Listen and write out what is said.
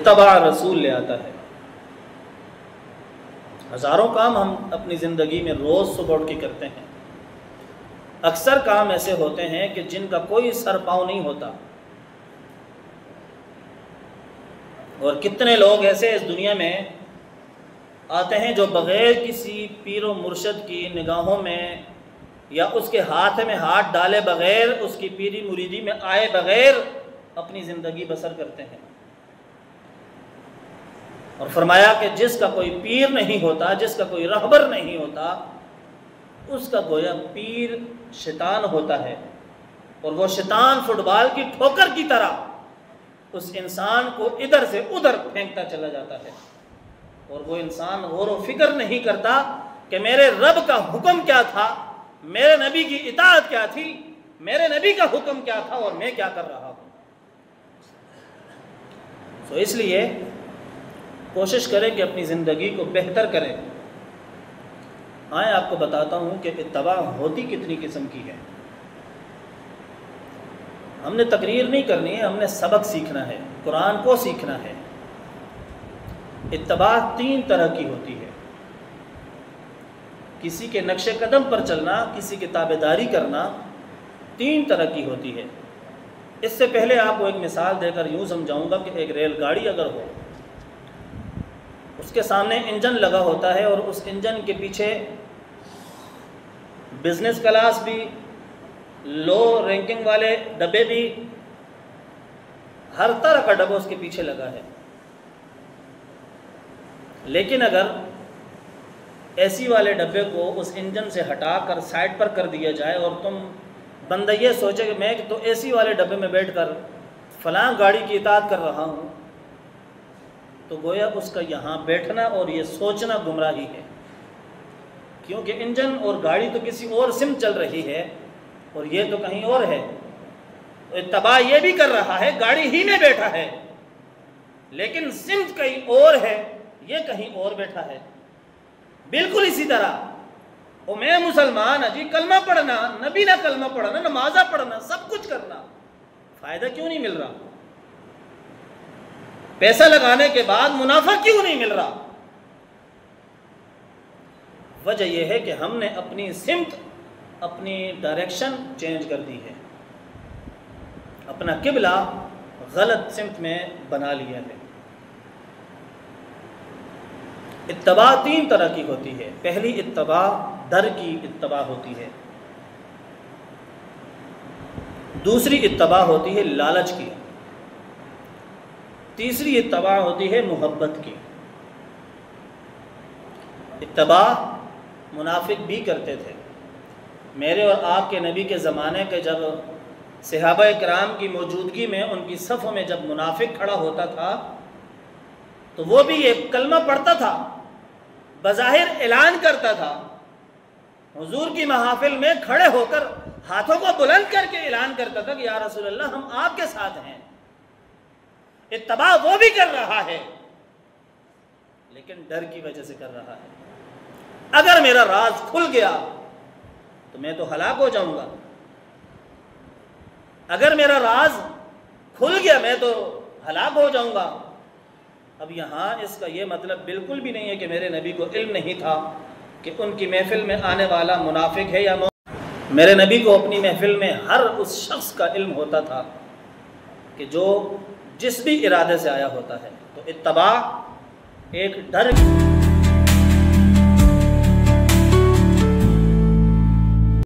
इत्तबा रसूल ले आता है। हज़ारों काम हम अपनी ज़िंदगी में रोज़ सुबह उठ के करते हैं। अक्सर काम ऐसे होते हैं कि जिनका कोई सर पाँव नहीं होता, और कितने लोग ऐसे इस दुनिया में आते हैं जो बग़ैर किसी पीर व मुर्शद की निगाहों में या उसके हाथ में हाथ डाले बग़ैर, उसकी पीरी मुरीदी में आए बग़ैर अपनी ज़िंदगी बसर करते हैं। और फरमाया कि जिसका कोई पीर नहीं होता, जिसका कोई रहबर नहीं होता, उसका गोया पीर शैतान होता है, और वो शैतान फुटबॉल की ठोकर की तरह उस इंसान को इधर से उधर फेंकता चला जाता है, और वो इंसान गौर व फिक्र नहीं करता कि मेरे रब का हुक्म क्या था, मेरे नबी की इताअत क्या थी, मेरे नबी का हुक्म क्या था और मैं क्या कर रहा हूँ। तो इसलिए कोशिश करें कि अपनी ज़िंदगी को बेहतर करें। आए आपको बताता हूँ कि इत्तबा होती कितनी किस्म की है। हमने तकरीर नहीं करनी है, हमने सबक सीखना है, कुरान को सीखना है। इत्तबा 3 तरह की होती है। किसी के नक्शे कदम पर चलना, किसी की ताबेदारी करना, 3 तरह की होती है। इससे पहले आपको एक मिसाल देकर यूँ समझाऊंगा कि एक रेलगाड़ी अगर हो, उसके सामने इंजन लगा होता है, और उस इंजन के पीछे बिजनेस क्लास भी, लो रैंकिंग वाले डब्बे भी, हर तरह का डब्बा उसके पीछे लगा है। लेकिन अगर एसी वाले डब्बे को उस इंजन से हटाकर साइड पर कर दिया जाए और तुम बंदा ये सोचे कि मैं तो एसी वाले डब्बे में बैठकर फलां गाड़ी की इताअत कर रहा हूँ, तो गोया उसका यहाँ बैठना और ये सोचना गुमराही है, क्योंकि इंजन और गाड़ी तो किसी और सिम चल रही है और ये तो कहीं और है। तो इत्तबा ये भी कर रहा है, गाड़ी ही में बैठा है, लेकिन सिम कहीं और है, ये कहीं और बैठा है। बिल्कुल इसी तरह ओ मैं मुसलमान है जी, कलमा पढ़ना, नबी ना कलमा पढ़ना, नमाजा पढ़ना, सब कुछ करना, फ़ायदा क्यों नहीं मिल रहा? पैसा लगाने के बाद मुनाफा क्यों नहीं मिल रहा? वजह यह है कि हमने अपनी सिमत, अपनी डायरेक्शन चेंज कर दी है, अपना किबला गलत सिमत में बना लिया है। इत्तबा 3 तरह की होती है। पहली इत्तबा डर की इत्तबा होती है, दूसरी इत्तबा होती है लालच की, तीसरी इत्तबा होती है मोहब्बत की। इत्तबा मुनाफिक भी करते थे। मेरे और आपके नबी के ज़माने के जब सहाबा किराम की मौजूदगी में उनकी सफ़ों में जब मुनाफिक खड़ा होता था, तो वो भी ये कलमा पढ़ता था, बज़ाहिर ऐलान करता था, हुजूर की महफिल में खड़े होकर हाथों को बुलंद करके ऐलान करता था कि या रसूल अल्लाह, हम आपके साथ हैं। इत्तबा वो भी कर रहा है, लेकिन डर की वजह से कर रहा है। अगर मेरा राज खुल गया तो मैं तो हलाक हो जाऊंगा, अगर मेरा राज खुल गया मैं तो हलाक हो जाऊंगा। अब यहाँ इसका ये मतलब बिल्कुल भी नहीं है कि मेरे नबी को इल्म नहीं था कि उनकी महफिल में आने वाला मुनाफिक है या मेरे नबी को अपनी महफिल में हर उस शख्स का इल्म होता था कि जो जिस भी इरादे से आया होता है। तो इत्तबा एक डर